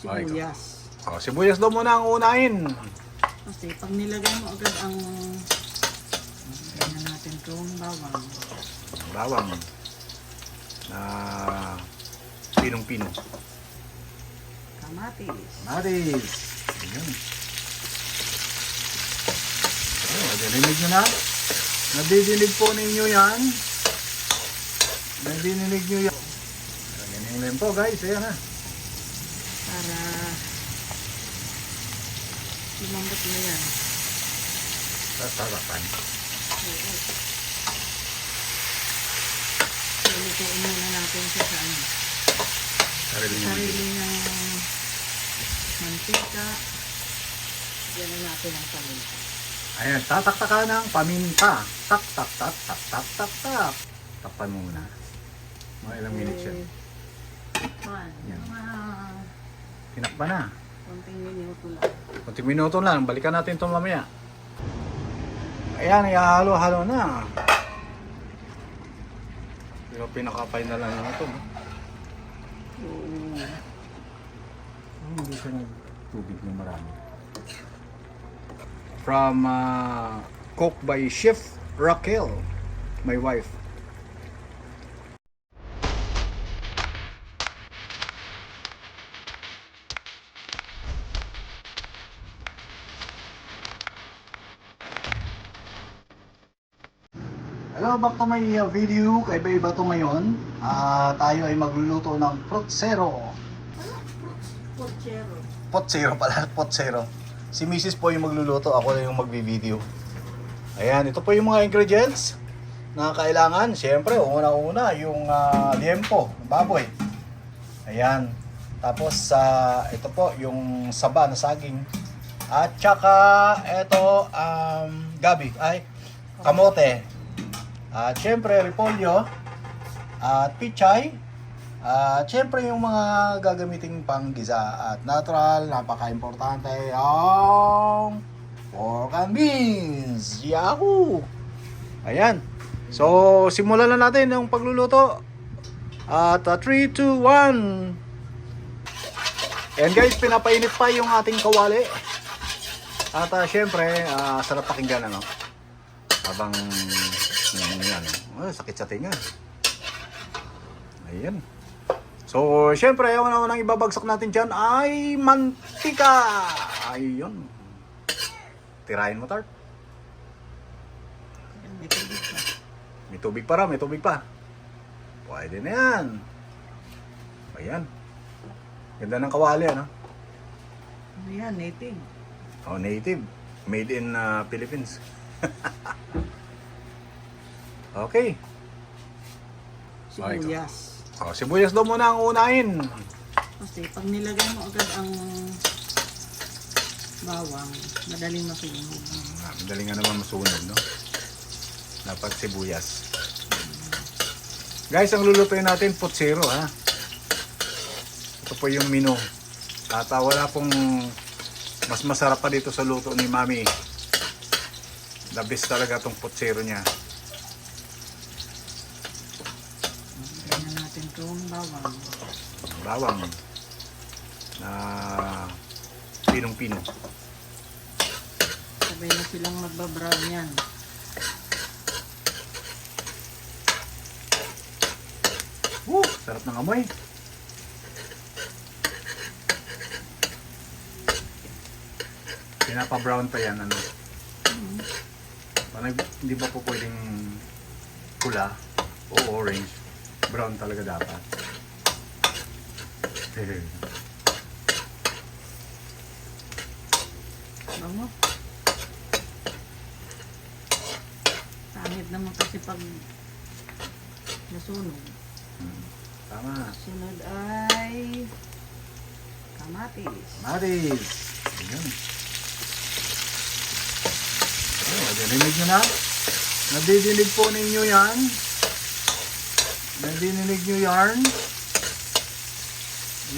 Sibuyas. Oh, sibuyas daw muna ang unahin. Kasi pag nilagay mo agad ang natin itong bawang. Bawang na pinong-pino. Kamatis. Kamatis. Ayan. Oh, nadidinig nyo na? Nadidinig po ninyo yan? Nadidinig nyo yan? Ganyan lang po guys. Ayan ha. Para lumambot na yan. Sasarapan. Oo. Lulutuin muna natin siya sa ano. Sarili Sarili ng mantika. Yan na natin ang paminta. Ayan, tataktakan ng paminta. Tak, tak, tak, tak, tak, tak, tak. Takpan mo muna. Mga ilang minutes yan. Yan. Tinakpan na. Konting minuto lang. Kunting minuto lang. Balikan natin ito mamaya. Ayan, ihalo-halo na. Pero pinakapay na lang yung ito. Oo. Hindi siya nagtubig na marami. From Cook by Chef Raquel, my wife. Hello, back to my video. Kaiba-iba to ngayon. Tayo ay magluluto ng Fruitsero. Pochero. Potsero pala, Potsero. Si Mrs. po yung magluluto, ako na yung magbi-video. Ayan, ito po yung mga ingredients na kailangan. Siyempre, una-una yung liempo, baboy. Ayan. Tapos, ito po yung saba na saging. At saka, ito, gabi, ay, kamote. At siyempre, repolyo. At pichay. At syempre yung mga gagamiting panggisa at natural, napaka-importante yung pork and beans. Yahoo! Ayan. So, simulan na natin yung pagluluto. At 3, 2, 1. And guys, pinapainit pa yung ating kawali. At syempre, sarap pakinggan ano. Habang yan. Sakit sa tinga. Ayan. So, syempre, yung unang ibabagsak natin dyan ay mantika. Ayun. Tirahin mo, Tart. May tubig pa. May tubig pa raw, may tubig pa. Pwede na yan. Ayan. Ganda ng kawali, ano? Ano yan, native. Oh, native. Made in Philippines. Okay. Sibuyas. Oh, sibuyas daw muna ang unahin. Kasi pag nilagay mo agad ang bawang, madaling masunog. Madali nga naman masunog, no? Dapat sibuyas. Guys, ang lulutuin natin, Potsero, ha? Ito po yung menu. At wala pong mas masarap pa dito sa luto ni Mami. The best talaga tong Potsero niya. Itong bawang. Bawang na pinong-pino. Sabay na silang magbabrown yan. Sarap ng amoy. Pinapa-brown pa yan, ano? Parang hindi ba po pwedeng pula o orange? Brown talaga dapat. Bango. Pangit naman kasi pag nasunog. Tama. Sunod ay kamatis. Maris. Ayan. Oh, nadidinig nyo na? Nadidinig po ninyo yan? Nadidinig nyo yarn?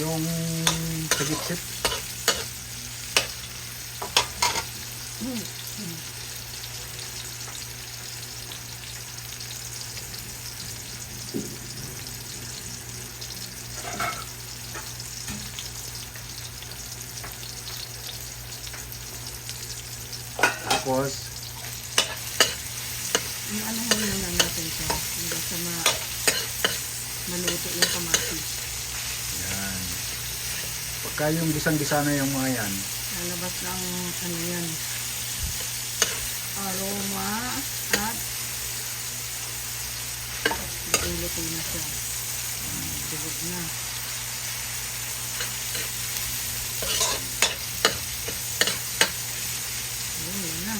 Yung sagip-sip. Tapos, Ang ano mo lang natin siya. Hindi sa maluto yung kamatis. yan. Pagka yung gisang-gisa na yung mga yan, Lalabas ng ano yan. Aroma at luto na siya. Dugog na. Yan na.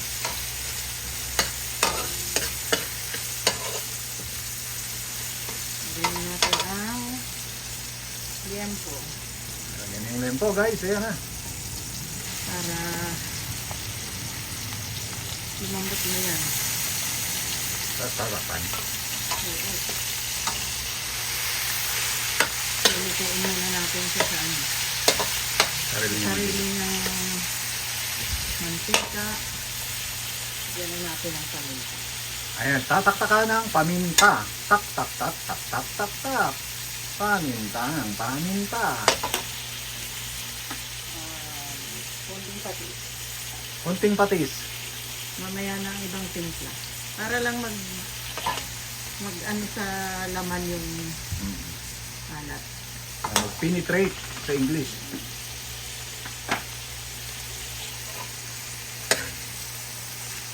Gawin natin ang liempo lagyan yung lempo guys, ayan na. para lumambot na yan. Tatarapan. Oo. Lutuin muna natin siya sa ano. Sarili ng mantika. Yan na natin ang paminta. Ayan, tataktakan ng paminta. Tak, tak, tak, tak, tak, tak, tak. Paminta ng paminta. Konting patis. Kunting patis. Mamaya na ang ibang timpla. Para lang mag ano sa laman yung alat. Penetrate sa English.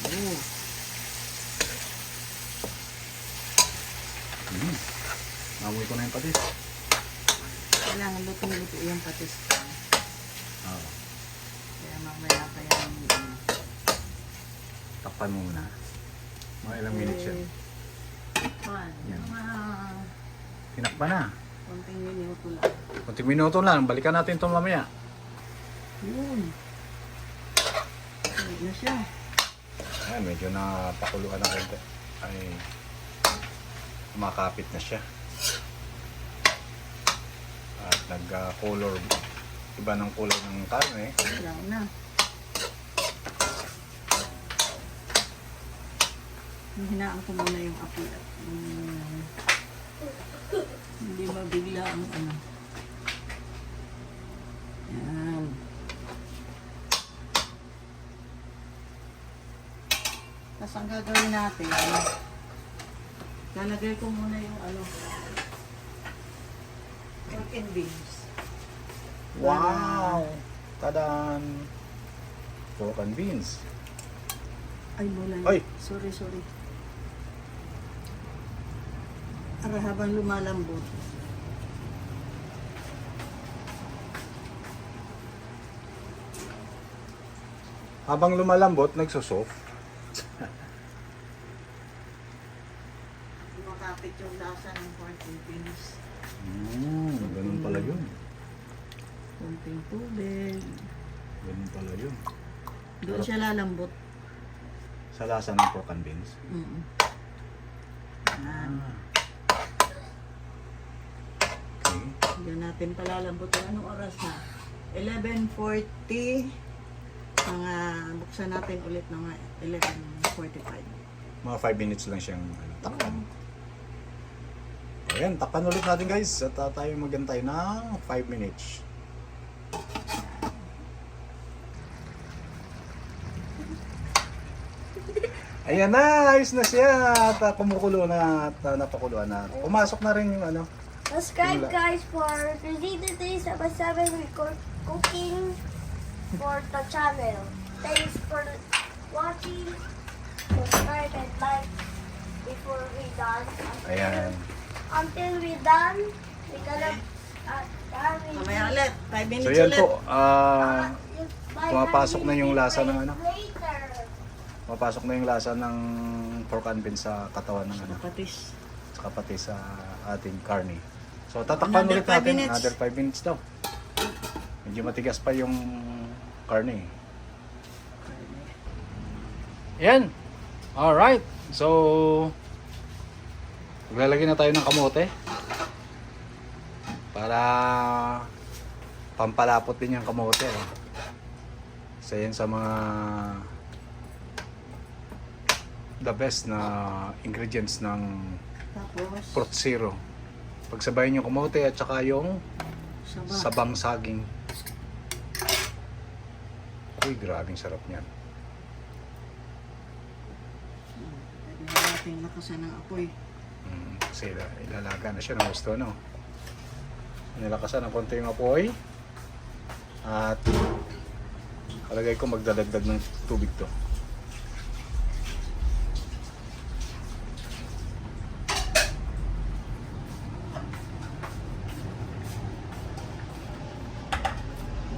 Oo. Mamoy ko na yung patis. Kailangan lutong-luto yung patis ko. Oo. Kaya mamaya pa yan. Takpan mo muna. Mga ilang minutes yan. Yan. Mga Tinakpan na. konting minuto lang. Kunting minuto lang. Balikan natin ito mamaya. Yun. Ayun na siya. Ayan, medyo napakuluan na konti. Ay, kumakapit na siya. At nag-color. Iba ng kulay ng karne. Lang na. Hinaan ko muna yung apoy at hindi mabigla ang ano. Yan. Tapos ang gagawin natin, lalagay ko muna yung ano, pork and beans. Wow! Tadan! Pork and beans. Ay, wala. Ay! Sorry. Para habang lumalambot. Habang lumalambot, nagsusoft. Makapit yung lasa ng pork and beans. Ganun pala yun. Kunting tubig. Ganun pala yun. Doon siya lalambot. Sa lasa ng pork and beans. Yan. Okay. Diyan natin palalambutin. Anong oras na? 11:40. Mga buksan natin ulit ng 11:45. Mga 5 minutes lang siyang takpan. Ayan, takpan ulit natin guys. At tayo magantay ng 5 minutes. Ayan na, ayos na siya. At kumukulo na at napakuluan na. Pumasok na rin yung ano. Subscribe guys for Crusader 377 record cooking for the channel. Thanks for watching. Subscribe and like before we done. Ayan. Until we done, we gonna Mamaya ulit. 5 minutes So yan ulit. po, pumapasok na yung lasa ng ano. Later. Mapasok na yung lasa ng pork and beans sa katawan ng ano. Patis. Saka pati sa ating karne. So tatakpan Another ulit 5 natin. minutes. Another 5 minutes daw. Medyo matigas pa yung karne. Yan. Alright. So maglalagay na tayo ng kamote. Para pampalapot din yung kamote. Isa yan sa mga the best na ingredients ng Tapos, Fruit Zero. Pagsabayin yung kamote at saka yung saba. sabang saging. Uy, grabing sarap niyan. natin lakasan ng apoy. Kasi ilalaga na siya ng gusto, no? Nilakasan ng konti yung apoy. At kalagay ko magdadagdag ng tubig to.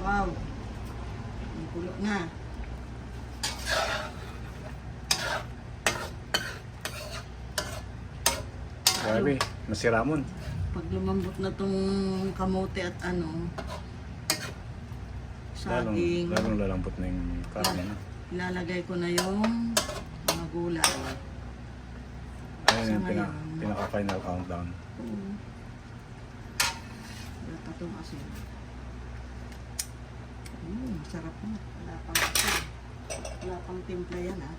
Wow! Ang kulo na. Grabe, masiramon. Pag lumambot na tong kamote at ano, saging, Lalong lalambot na yung karne na. ilalagay ko na yung mga gulay. Ayun yung Sa ngayon. pinaka-final countdown. Oo. Wala pa itong asin. Sarap na. Wala pang asin. Wala pang timpla yan ha.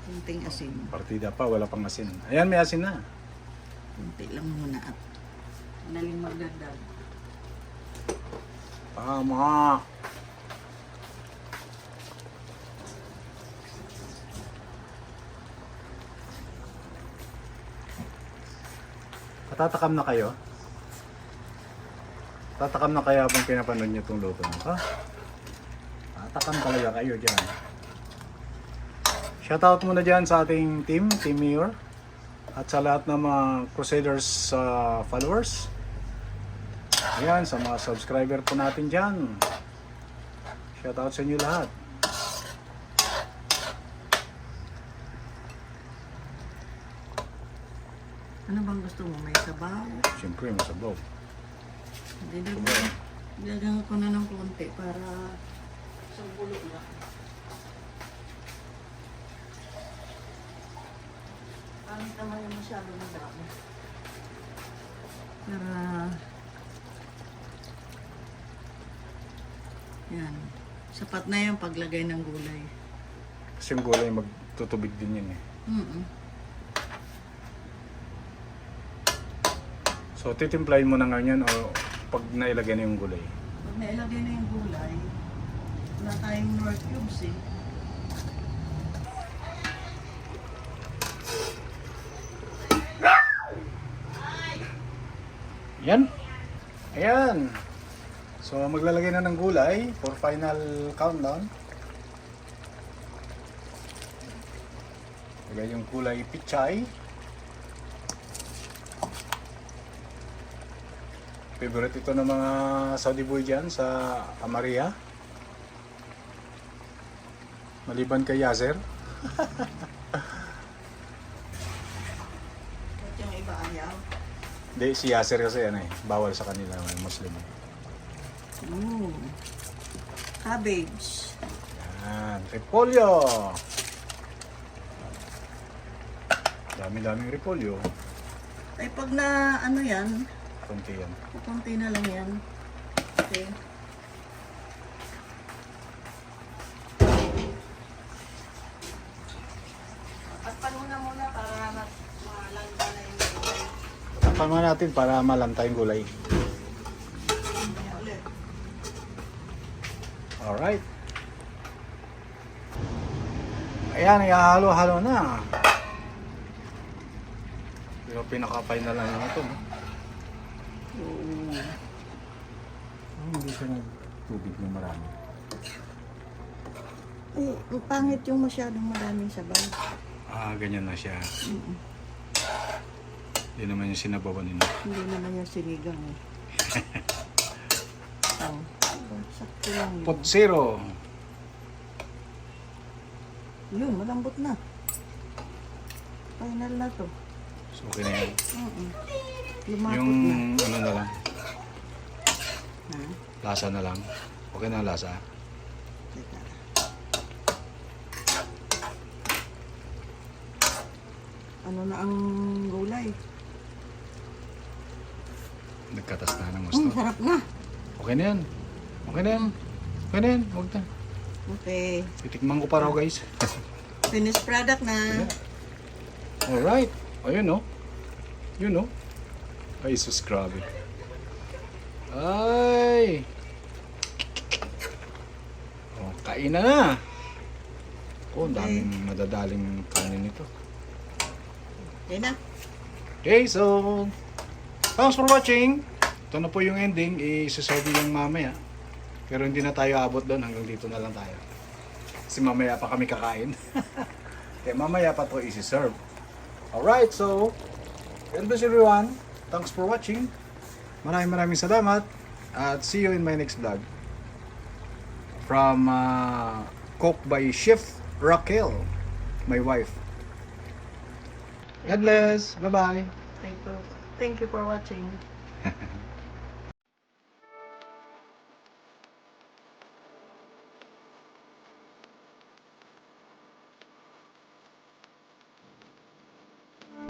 Kunting asin. Partida pa, wala pang asin. Ayan, may asin na. Kunti lang muna at madaling magdagdag. Tama! Tatakam na kayo? Tatakam na kayo habang pinapanood nyo itong luto nyo, ha? Tatakam talaga kayo dyan. Shoutout muna dyan sa ating team, Team Mayor. At sa lahat ng mga Crusaders followers. Ayan, sa mga subscriber po natin dyan. Shoutout sa inyo lahat. Ano bang gusto mo? May sabaw? Siyempre, masabaw. Dagdagan ko na ng konti para sa bulo lang. Pangit naman yung masyadong madami. Para yan. Sapat na yung paglagay ng gulay. Kasi yung gulay magtutubig din yun eh. So, titimplahin mo na ngayon o pag nailagay na yung gulay? Pag nailagay na yung gulay, wala tayong Knorr cubes eh. Yan. Ayan. So, maglalagay na ng gulay for final countdown. Lagay yung gulay pichay. Favorite ito ng mga Saudi boy dyan sa Amaria. Maliban kay Yaser. At yung iba ayaw. Hindi, si Yaser kasi yan eh. Bawal sa kanila, Muslim. Ooh. Cabbage. Yan, repolyo. Dami-daming repolyo. Ay pag na ano yan, Konti yan. kukunti na lang yan. Okay. Takpan mo na muna para malangga na yung gulay. Takpan mo natin para malanta yung gulay. Kaya ulit. Alright. Ayan, ihahalo-halo na. Yung pinaka-final na lang ito. No? Oo. Hindi siya nagtubig ng marami. Ay, ang pangit yung masyadong maraming sabaw. Ganyan na siya. Hindi naman yung sinabawan nila. Hindi naman yung sinigang eh. Oh, sakto lang yun. Pot zero. Yun, malambot na. Final na to. So, okay na yan. Lumakot Yung na. ano na lang, Ha? lasa na lang. Okay na ang lasa. Teka. Ano na ang gulay? Nagkatas na ng gusto. Sarap na. Okay na yan. Okay na yan. Okay na yan. Huwag na. Okay. Titikman ko pa raw guys. Finished product na. Alright. Ayun no. Yun no. Ay, sus, grabe. Ay! Oh, kain na na! Oh, ang daming madadaling kanin nito. Okay na. Okay, so thanks for watching. Ito na po yung ending. I-serve yung mamaya. Pero hindi na tayo abot doon. Hanggang dito na lang tayo. Kasi mamaya pa kami kakain. Kaya mamaya pa to i-serve. Alright, so God bless everyone. Thanks for watching. Maraming salamat. At see you in my next vlog. From Cook by Chef Raquel, my wife. God bless. Bye-bye. Thank you for watching.